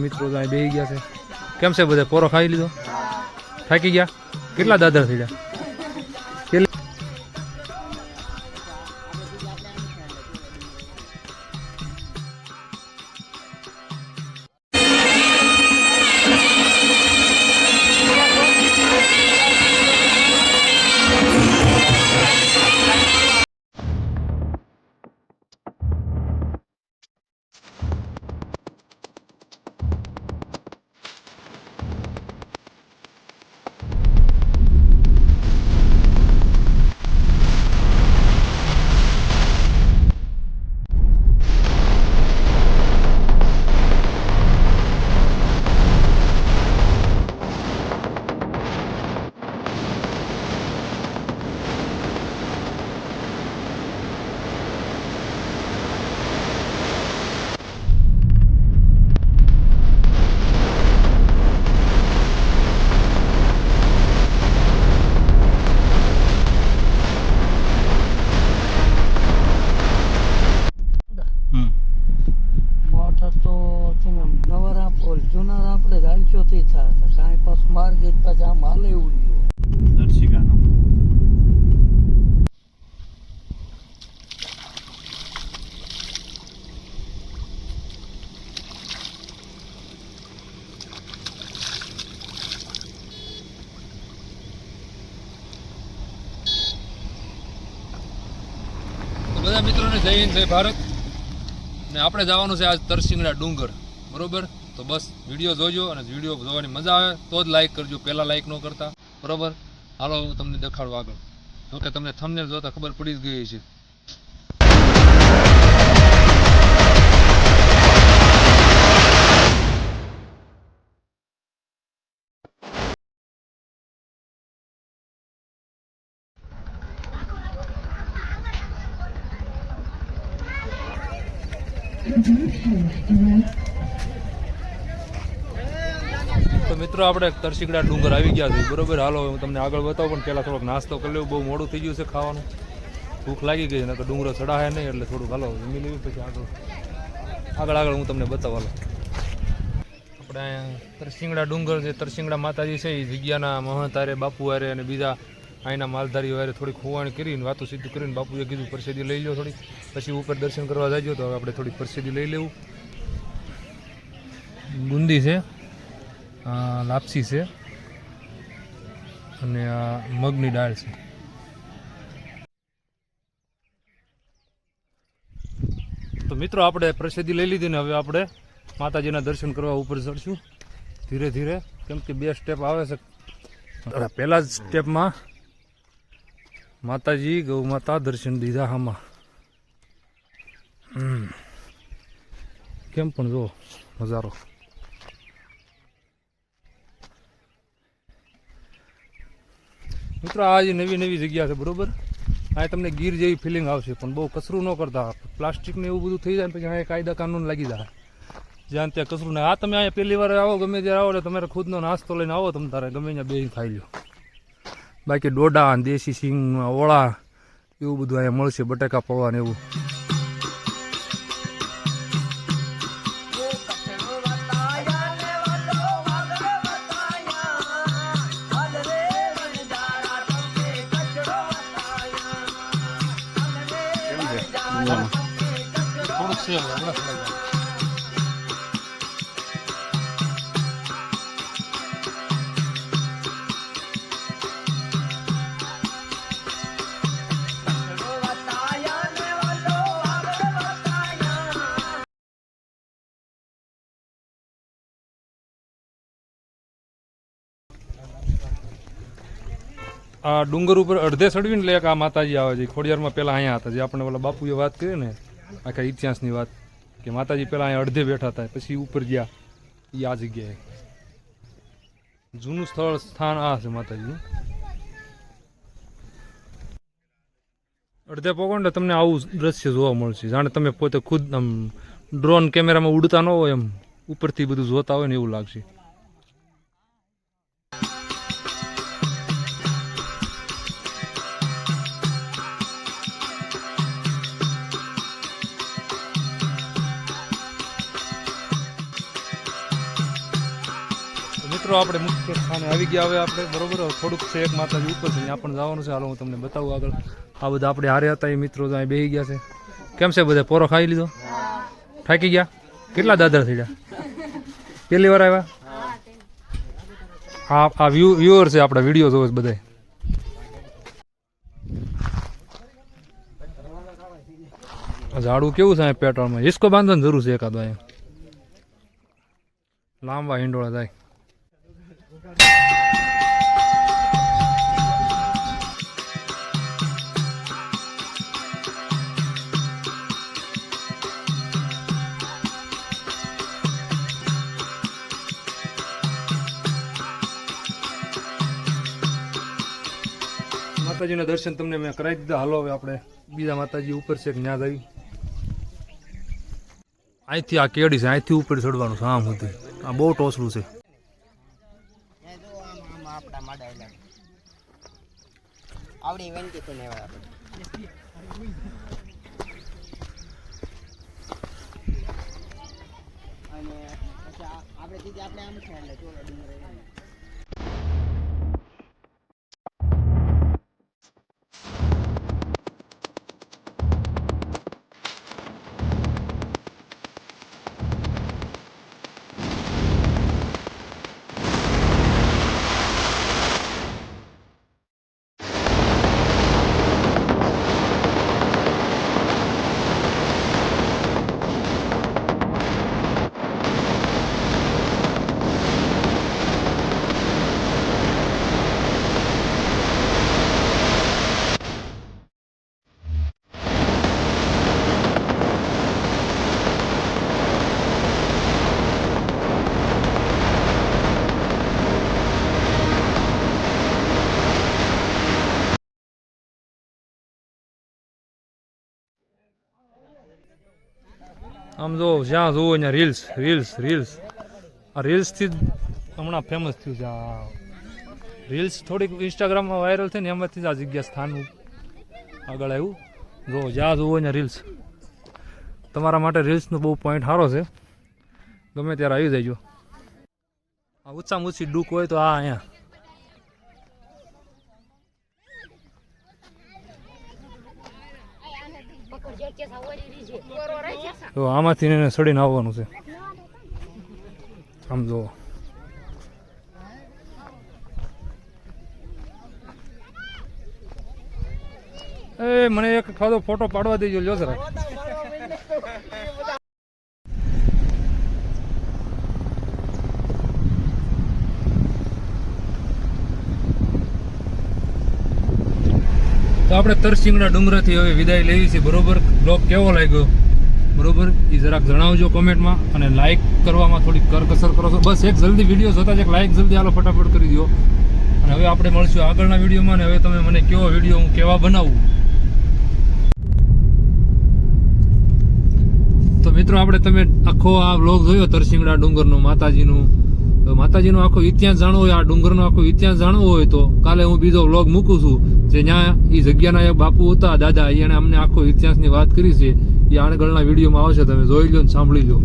મિત્રો તો અહીં બેસી ગયા છે. કેમ છે બધા? પોરો ખાઈ લીધો? થાકી ગયા? કેટલા દાદર થઈ ગયા? જુના આપણે રાંચોથી થાય કાંઈ પાસ માર્ગ પછી આમ હાલે એવું દર્શિકાનો બધા મિત્રોને જય હિન્દ જય ભારત. ને આપણે જવાનું છે આજ તરસિંગડા ડુંગર, બરોબર? તો બસ વિડીયો જોજો અને વિડીયો જોવાની મજા આવે તો જ લાઈક કરજો, પહેલાં લાઈક ન કરતા, બરોબર? હાલો હું તમને દેખાડું આગળ. જોકે તમને થંબનેલ જોતા ખબર પડી જ ગઈ છે. તો મિત્રો આપણે તરસિંગડા ડુંગર આવી ગયા છે, બરોબર? હાલો હું તમને આગળ બતાવું, પણ પહેલાં થોડોક નાસ્તો કરી લેવું. બહુ મોડું થઈ ગયું છે ખાવાનું, ભૂખ લાગી ગઈ છે, નકર ડુંગરો ચડાય નહીં, એટલે થોડુંક હાલો જમી લેવું, પછી આગળ હું તમને બતાવું. હાલો આપણે અહીંયા તરસિંગડા ડુંગર છે, તરસિંગડા માતાજી છે, એ જગ્યાના મહંત હારે, બાપુ હારે અને બીજા અહીંના માલધારીઓ હારે થોડીક ખુવાણી કરીને વાતો સીધું કરીને બાપુએ કીધું પ્રસાદી લઈ લો થોડી, પછી ઉપર દર્શન કરવા જાજો. તો આપણે થોડીક પ્રસાદી લઈ લેવું. બુંદી છે, લાપસી છે અને આ મગની દાળ છે. તો મિત્રો આપણે પ્રસાદી લઈ લીધી ને હવે આપણે માતાજીના દર્શન કરવા ઉપર ચડશું ધીરે ધીરે, કેમ કે 2 સ્ટેપ આવે છે. પહેલા જ સ્ટેપમાં માતાજી ગૌ માતા દર્શન દીધા આમાં. કેમ પણ જો નજારો. મિત્રો આ જે નવી જગ્યા છે, બરોબર? આ તમને ગીર જેવી ફિલિંગ આવશે, પણ બહુ કચરું ન કરતા. પ્લાસ્ટિક ને એવું બધું થઈ જાય પછી અહીંયા કાયદા કાનૂન લાગી જાય, જ્યાં ત્યાં કચરું ને. આ તમે અહીંયા પહેલી વાર આવો, ગમે ત્યારે આવો એટલે તમારે ખુદનો નાસ્તો લઈને આવો, તમે તારે ગમે ત્યાં બેસી ખાઈ લો. બાકી ડોડા, દેશી સિંગ, ઓળા એવું બધું અહીંયા મળશે, બટાકા પૌવા ને એવું. થોડુંક છે આ ડુંગર ઉપર અડધે ચડવીને એટલે એક આ માતાજી આવે છે. ખોડિયારમાં પહેલાં અહીંયા હતા, જે આપણે ઓલા બાપુએ વાત કરી ને આખા ઇતિહાસની વાત, કે માતાજી પહેલાં અહીંયા અડધે બેઠા હતા, પછી ઉપર ગયા. એ આ જગ્યાએ જૂનું સ્થાન આ છે માતાજીનું. અડધે પહોંચો તમને આવું દ્રશ્ય જોવા મળશે, જાણે તમે પોતે ખુદ આમ ડ્રોન કેમેરામાં ઉડતા ન હોય, એમ ઉપરથી બધું જોતા હોય ને એવું લાગશે. મિત્રો આપણે મુખ્ય સ્થાને આવી ગયા હવે આપણે બરોબર હવે થોડુંક છે એક માતાજી ઉપર છે ત્યાં પણ જવાનું છે. હાલો હું તમને બતાવું આગળ. આ બધા આપણે હારે હતા એ મિત્રો તો અહીં બેસી ગયા છે. કેમ છે બધા પોરો ખાઈ લીધો? થાકી ગયા? કેટલા દાદર થઈ ગયા? પહેલી વાર આવ્યા? આ વ્યુઅર છે આપણા વિડીયો જોવે છે બધા. ઝાડું કેવું છે પેટ્રોલમાં? હિસ્કો બાંધવાની જરૂર છે એકાદો અહીંયા. લાંબા હિંડોળા થાય. માતાજીના દર્શન તમને મેં કરાવી દીધા. હાલો હવે આપણે બીજા માતાજી ઉપર છે ત્યાં જઈ. અહીંથી આ કેડી છે, અહીંથી ઉપર ચડવાનું છે આમ સુધી. આ બહુ ટોસલું છે. આવડી વેનતી તો ને અને આપણે દીદી આપણે આમ છે એટલે ચોલો ડુંગર આમ જો જ્યાં જોવો અહીંયા રીલ્સ રીલ્સ રીલ્સ. આ રીલ્સથી જ હમણાં ફેમસ થયું છે. આ રીલ્સ થોડીક ઇન્સ્ટાગ્રામમાં વાયરલ થઈ ને એમાંથી જ આ જગ્યા સ્થાન આગળ આવ્યું. જો જ્યાં જોવો અહીંયા રીલ્સ. તમારા માટે રીલ્સનો બહુ પોઈન્ટ સારો છે, ગમે ત્યારે આવી જજો. આ ઓછામાં ઓછી ડૂક હોય તો આ અહીંયા તો આમાંથી એને સડીને આવવાનું છે. આમ જુઓ એ મને એક ખાધો ફોટો પાડવા દેજો લ્યો જરા. તો આપણે તરસિંગના ડુંગરાથી હવે વિદાય લેવી છે બરોબર. બ્લોગ કેવો લાગ્યો બરોબર એ જરાક જણાવજો કોમેન્ટમાં. અને લાઇક કરવામાં થોડીક કરકસર કરો છો. બસ એક જલ્દી વિડીયો જોતા જ એક લાઇક જલ્દી હાલો ફટાફટ કરી દો. અને હવે આપણે મળશું આગળના વિડીયોમાં. ને હવે તમે મને કેવો વિડીયો હું કેવા બનાવું. તો મિત્રો આપણે તમે આખો આ બ્લોગ જોયો તરસિંગડા ડુંગરનો માતાજીનો આખો ઇતિહાસ જાણવો હોય, આ ડુંગરનો આખો ઇતિહાસ જાણવો હોય તો કાલે હું બીજો વ્લોગ મૂકું છું જે ત્યાં એ જગ્યાના એક બાપુ હતા દાદા, એને અમને આખો ઇતિહાસની વાત કરી છે. એ આગળના વિડીયોમાં આવશે, તમે જોઈ લો ને સાંભળી લો.